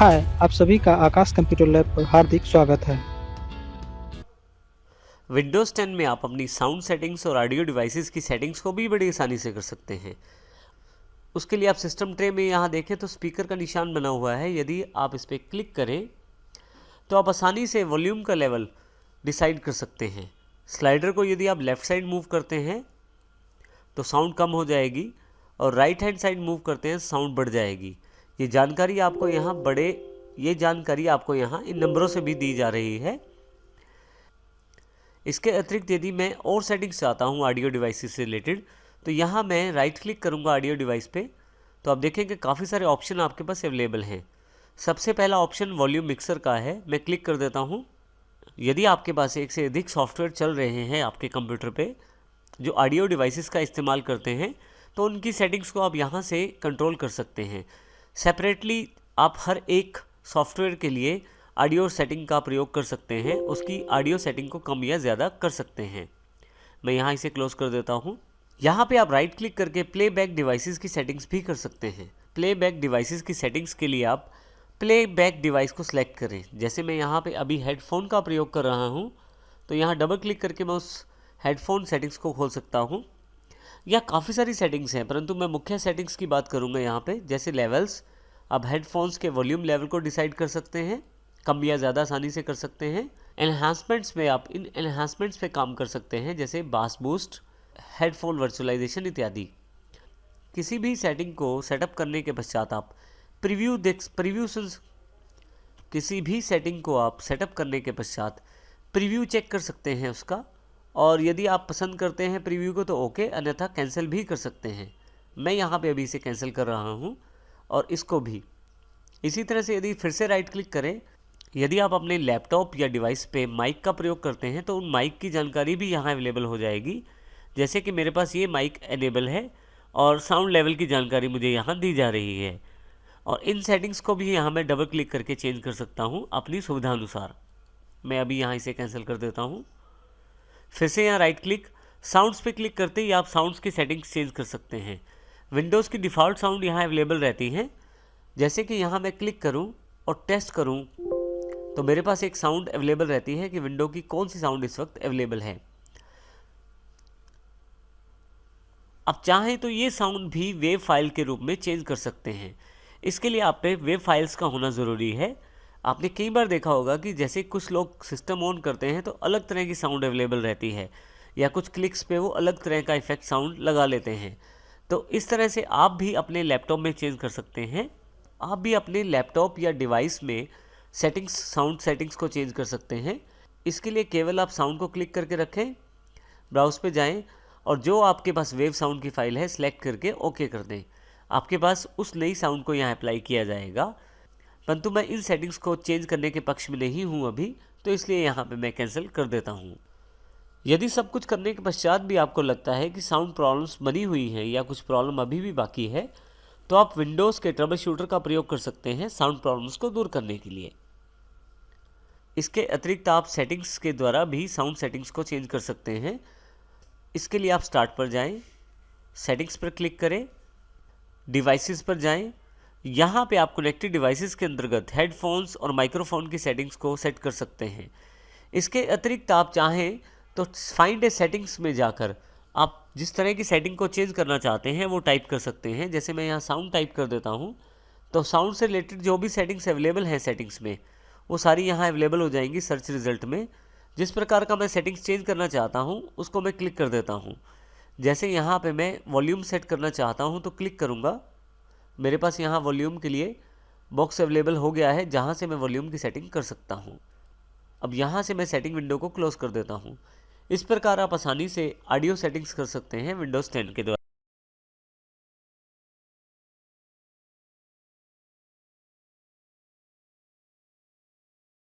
हाय, आप सभी का आकाश कंप्यूटर लैब पर हार्दिक स्वागत है। विंडोज़ 10 में आप अपनी साउंड सेटिंग्स और ऑडियो डिवाइसेस की सेटिंग्स को भी बड़ी आसानी से कर सकते हैं। उसके लिए आप सिस्टम ट्रे में यहाँ देखें तो स्पीकर का निशान बना हुआ है। यदि आप इस पर क्लिक करें तो आप आसानी से वॉल्यूम का लेवल डिसाइड कर सकते हैं। स्लाइडर को यदि आप लेफ़्ट साइड मूव करते हैं तो साउंड कम हो जाएगी और राइट हैंड साइड मूव करते हैं साउंड बढ़ जाएगी। ये जानकारी आपको यहाँ इन नंबरों से भी दी जा रही है। इसके अतिरिक्त यदि मैं और सेटिंग्स चाहता हूँ ऑडियो डिवाइसेस से रिलेटेड, तो यहाँ मैं राइट क्लिक करूँगा ऑडियो डिवाइस पे, तो आप देखेंगे काफ़ी सारे ऑप्शन आपके पास अवेलेबल हैं। सबसे पहला ऑप्शन वॉल्यूम मिक्सर का है, मैं क्लिक कर देता हूँ। यदि आपके पास एक से अधिक सॉफ्टवेयर चल रहे हैं आपके कंप्यूटर पे जो ऑडियो डिवाइसेस का इस्तेमाल करते हैं, तो उनकी सेटिंग्स को आप यहाँ से कंट्रोल कर सकते हैं। सेपरेटली आप हर एक सॉफ्टवेयर के लिए ऑडियो सेटिंग का प्रयोग कर सकते हैं, उसकी ऑडियो सेटिंग को कम या ज़्यादा कर सकते हैं। मैं यहाँ इसे क्लोज कर देता हूँ। यहाँ पे आप राइट क्लिक करके प्लेबैक डिवाइसेस की सेटिंग्स भी कर सकते हैं। प्लेबैक डिवाइसेस की सेटिंग्स के लिए आप प्लेबैक डिवाइस को सिलेक्ट करें। जैसे मैं यहाँ पे अभी हेडफोन का प्रयोग कर रहा हूँ, तो यहाँ डबल क्लिक करके मैं उस हेडफोन सेटिंग्स को खोल सकता हूँ। या काफ़ी सारी सेटिंग्स हैं, परंतु मैं मुख्य सेटिंग्स की बात करूँगा यहाँ पे। जैसे लेवल्स, आप हेडफोन्स के वॉल्यूम लेवल को डिसाइड कर सकते हैं, कम या ज़्यादा आसानी से कर सकते हैं। एनहांसमेंट्स में आप इन एनहांसमेंट्स पे काम कर सकते हैं, जैसे बास बूस्ट, हेडफोन वर्चुअलाइजेशन इत्यादि। किसी भी सेटिंग को सेटअप करने के पश्चात आप किसी भी सेटिंग को आप सेटअप करने के पश्चात प्रीव्यू चेक कर सकते हैं उसका, और यदि आप पसंद करते हैं प्रीव्यू को तो ओके, अन्यथा कैंसिल भी कर सकते हैं। मैं यहाँ पे अभी इसे कैंसिल कर रहा हूँ और इसको भी। इसी तरह से यदि फिर से राइट क्लिक करें, यदि आप अपने लैपटॉप या डिवाइस पे माइक का प्रयोग करते हैं तो उन माइक की जानकारी भी यहाँ अवेलेबल हो जाएगी। जैसे कि मेरे पास ये माइक एनेबल है और साउंड लेवल की जानकारी मुझे यहाँ दी जा रही है, और इन सेटिंग्स को भी यहाँ मैं डबल क्लिक करके चेंज कर सकता हूँ अपनी सुविधा अनुसार। मैं अभी यहाँ इसे कैंसिल कर देता हूँ। फिर से यहाँ राइट क्लिक, साउंड्स पे क्लिक करते ही आप साउंड्स की सेटिंग्स चेंज कर सकते हैं। विंडोज़ की डिफ़ॉल्ट साउंड यहाँ अवेलेबल रहती हैं। जैसे कि यहाँ मैं क्लिक करूँ और टेस्ट करूँ तो मेरे पास एक साउंड अवेलेबल रहती है कि विंडो की कौन सी साउंड इस वक्त अवेलेबल है। आप चाहें तो ये साउंड भी वेब फाइल के रूप में चेंज कर सकते हैं। इसके लिए आप पे वेब फाइल्स का होना ज़रूरी है। आपने कई बार देखा होगा कि जैसे कुछ लोग सिस्टम ऑन करते हैं तो अलग तरह की साउंड अवेलेबल रहती है, या कुछ क्लिक्स पे वो अलग तरह का इफेक्ट साउंड लगा लेते हैं। तो इस तरह से आप भी अपने लैपटॉप में चेंज कर सकते हैं। आप भी अपने लैपटॉप या डिवाइस में साउंड सेटिंग्स को चेंज कर सकते हैं। इसके लिए केवल आप साउंड को क्लिक करके रखें, ब्राउज पे जाएं और जो आपके पास वेव साउंड की फाइल है सेलेक्ट करके ओके कर दें। आपके पास उस नई साउंड को यहाँ अप्लाई किया जाएगा। परंतु मैं इन सेटिंग्स को चेंज करने के पक्ष में नहीं हूँ अभी, तो इसलिए यहाँ पे मैं कैंसिल कर देता हूँ। यदि सब कुछ करने के पश्चात भी आपको लगता है कि साउंड प्रॉब्लम्स बनी हुई हैं या कुछ प्रॉब्लम अभी भी बाकी है, तो आप विंडोज़ के ट्रबल शूटर का प्रयोग कर सकते हैं साउंड प्रॉब्लम्स को दूर करने के लिए। इसके अतिरिक्त आप सेटिंग्स के द्वारा भी साउंड सेटिंग्स को चेंज कर सकते हैं। इसके लिए आप स्टार्ट पर जाएं, सेटिंग्स पर क्लिक करें, डिवाइसेस पर जाएं। यहाँ पे आप कनेक्टेड डिवाइसेस के अंतर्गत हेडफोन्स और माइक्रोफोन की सेटिंग्स को सेट कर सकते हैं। इसके अतिरिक्त आप चाहें तो फाइंड ए सेटिंग्स में जाकर आप जिस तरह की सेटिंग को चेंज करना चाहते हैं वो टाइप कर सकते हैं। जैसे मैं यहाँ साउंड टाइप कर देता हूँ, तो साउंड से रिलेटेड जो भी सेटिंग्स अवेलेबल हैं सेटिंग्स में, वो सारी यहाँ अवेलेबल हो जाएंगी सर्च रिजल्ट में। जिस प्रकार का मैं सेटिंग्स चेंज करना चाहता हूँ उसको मैं क्लिक कर देता हूँ। जैसे यहाँ पे मैं वॉल्यूम सेट करना चाहता हूँ तो क्लिक करूँगा, मेरे पास यहाँ वॉल्यूम के लिए बॉक्स अवेलेबल हो गया है जहाँ से मैं वॉल्यूम की सेटिंग कर सकता हूँ। अब यहाँ से मैं सेटिंग विंडो को क्लोज कर देता हूँ। इस प्रकार आप आसानी से ऑडियो सेटिंग्स कर सकते हैं विंडोज़ 10 के द्वारा।